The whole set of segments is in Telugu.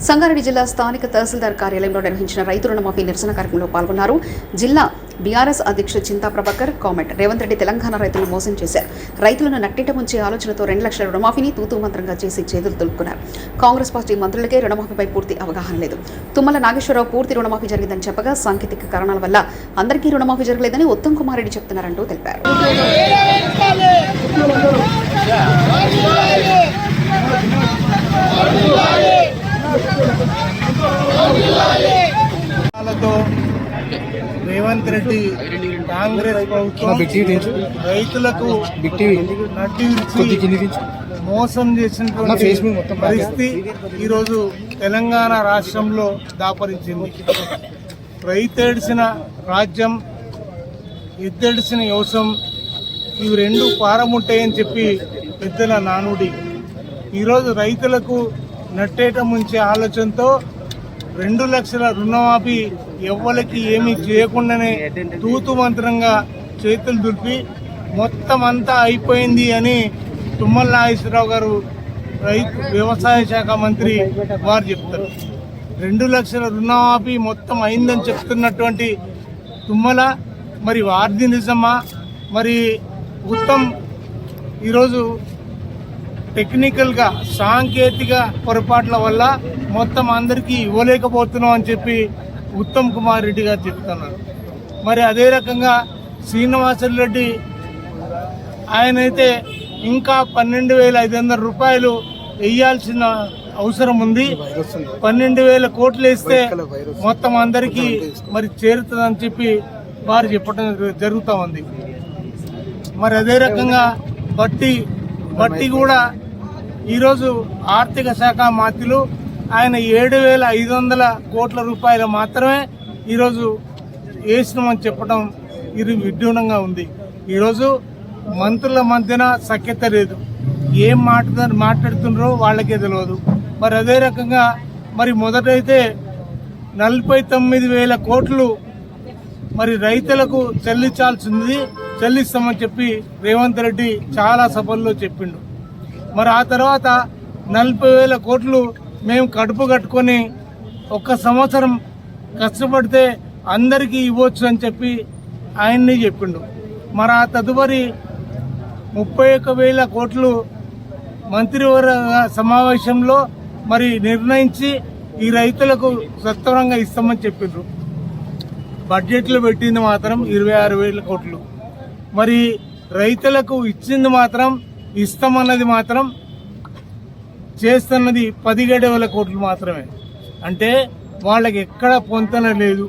సంగారెడ్డి జిల్లా స్థానిక తహసీల్దార్ కార్యాలయంలో నిర్వహించిన రైతు రుణమాఫీ నిరసన కార్యక్రమంలో పాల్గొన్నారు. జిల్లా బీఆర్ఎస్ అధ్యక్షుడు చింతా ప్రభాకర్ కామెంట్. రేవంత్ రెడ్డి తెలంగాణ రైతులను మోసం చేశారు. రైతులను నట్టింట ముంచే ఆలోచనతో 2 లక్షల రుణమాఫీని తూతూ మంత్రంగా చేసి చేతులు దులుపుకున్నారు. కాంగ్రెస్ పార్టీ మంత్రులకే రుణమాఫీపై పూర్తి అవగాహన లేదు. తుమ్మల నాగేశ్వరరావు పూర్తి రుణమాఫీ జరిగిందని చెప్పగా సాంకేతిక కారణాల వల్ల అందరికీ రుణమాఫీ జరగలేదని ఉత్తమ్ కుమార్ రెడ్డి చెప్తున్నారంటూ తెలిపారు. రేవంత్ రెడ్డి కాంగ్రెస్ ప్రభుత్వం రైతులకు మోసం చేసినటువంటి పరిస్థితి ఈరోజు తెలంగాణ రాష్ట్రంలో దాపరించింది. రైతేడిసిన రాజ్యం, ఎద్దెడిసిన యోసం, ఇవి 2 పారముంటాయని చెప్పి పెద్దల నానుడి. ఈరోజు రైతులకు నట్టేట ముంచే ఆలోచనతో 2 లక్షల రుణమాఫీ ఎవ్వరికి ఏమీ చేయకుండానే తూతు మంత్రంగా చేతులు దులిపి మొత్తం అంతా అయిపోయింది అని తుమ్మల నాగేశ్వరరావు గారు వ్యవసాయ శాఖ మంత్రి వారు చెప్తారు. 2 లక్షల రుణమాఫీ మొత్తం అయిందని చెప్తున్నటువంటి తుమ్మల మరి వారిది నిజమా? మరి ఉత్తమ్ ఈరోజు టెక్నికల్గా సాంకేతిక పొరపాట్ల వల్ల మొత్తం అందరికీ ఇవ్వలేకపోతున్నాం అని చెప్పి ఉత్తమ్ కుమార్ రెడ్డి గారు చెప్తున్నారు. మరి అదే రకంగా శ్రీనివాసరెడ్డి ఆయనైతే ఇంకా 12,500 రూపాయలు వేయాల్సిన అవసరం ఉంది. 12,000 కోట్లు వేస్తే మొత్తం అందరికీ మరి చేరుతుందని చెప్పి వారు చెప్పడం జరుగుతూ ఉంది. మరి అదే రకంగా బట్టి కూడా ఈరోజు ఆర్థిక శాఖ మంత్రులు ఆయన 7,500 కోట్ల రూపాయలు మాత్రమే ఈరోజు వేసినామని చెప్పడం ఇది విడ్డూరంగా ఉంది. ఈరోజు మంత్రుల మధ్యన సఖ్యత లేదు. ఏం మాట్లాడుతున్నారో వాళ్ళకే తెలియదు. మరి అదే రకంగా మరి మొదటైతే 49,000 కోట్లు మరి రైతులకు చెల్లిస్తామని చెప్పి రేవంత్ రెడ్డి చాలా సభల్లో చెప్పిండు. మరి ఆ తర్వాత 40,000 కోట్లు మేము కడుపు కట్టుకొని 1 సంవత్సరం కష్టపడితే అందరికీ ఇవ్వచ్చు అని చెప్పి ఆయన్ని చెప్పిండు. మరి ఆ తదుపరి 31,000 కోట్లు మంత్రివర్గ సమావేశంలో మరి నిర్ణయించి ఈ రైతులకు సత్వరంగా ఇస్తామని చెప్పిండ్రు. బడ్జెట్లో పెట్టింది మాత్రం 26,000 కోట్లు. మరి రైతులకు ఇచ్చింది మాత్రం ఇస్తామన్నది మాత్రం చేస్తున్నది 17,000 కోట్లు మాత్రమే. అంటే వాళ్ళకి ఎక్కడ పొంతన లేదు.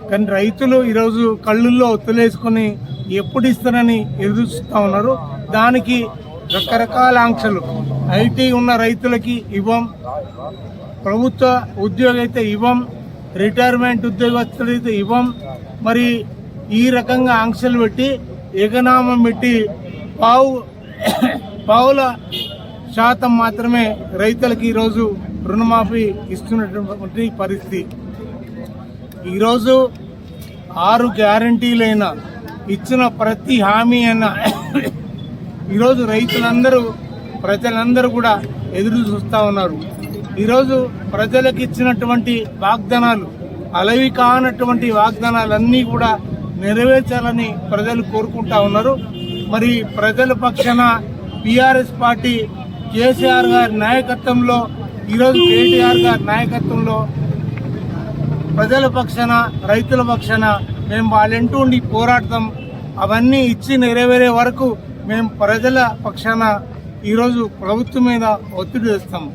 కానీ రైతులు ఈరోజు కళ్ళుల్లో ఒత్తులేసుకొని ఎప్పుడు ఇస్తారని ఎదురు చూస్తూ ఉన్నారు. దానికి రకరకాల ఆంక్షలు. ఐటీ ఉన్న రైతులకి ఇవ్వం, ప్రభుత్వ ఉద్యోగం అయితే ఇవ్వం, రిటైర్మెంట్ ఉద్యోగస్తులైతే ఇవ్వం. మరి ఈ రకంగా ఆంక్షలు పెట్టి ఎగనామం పెట్టి పావుల శాతం మాత్రమే రైతులకు ఈరోజు రుణమాఫీ ఇస్తున్నటువంటి పరిస్థితి. ఈరోజు 6 గ్యారంటీలైనా ఇచ్చిన ప్రతి హామీ అయినా ఈరోజు ప్రజలందరూ కూడా ఎదురు చూస్తూ ఉన్నారు. ఈరోజు ప్రజలకు ఇచ్చినటువంటి వాగ్దానాలు, అలవి కానటువంటి వాగ్దానాలన్నీ కూడా నెరవేర్చాలని ప్రజలు కోరుకుంటా ఉన్నారు. మరి ప్రజల పక్షాన బీఆర్ఎస్ పార్టీ కేసీఆర్ గారి నాయకత్వంలో, ఈరోజు కేటీఆర్ గారి నాయకత్వంలో ప్రజల పక్షాన, రైతుల పక్షాన మేము వాళ్ళంటూ ఉండి పోరాడతాం. అవన్నీ ఇచ్చి నెరవేరే వరకు మేము ప్రజల పక్షాన ఈరోజు ప్రభుత్వం మీద ఒత్తిడి తెస్తాం.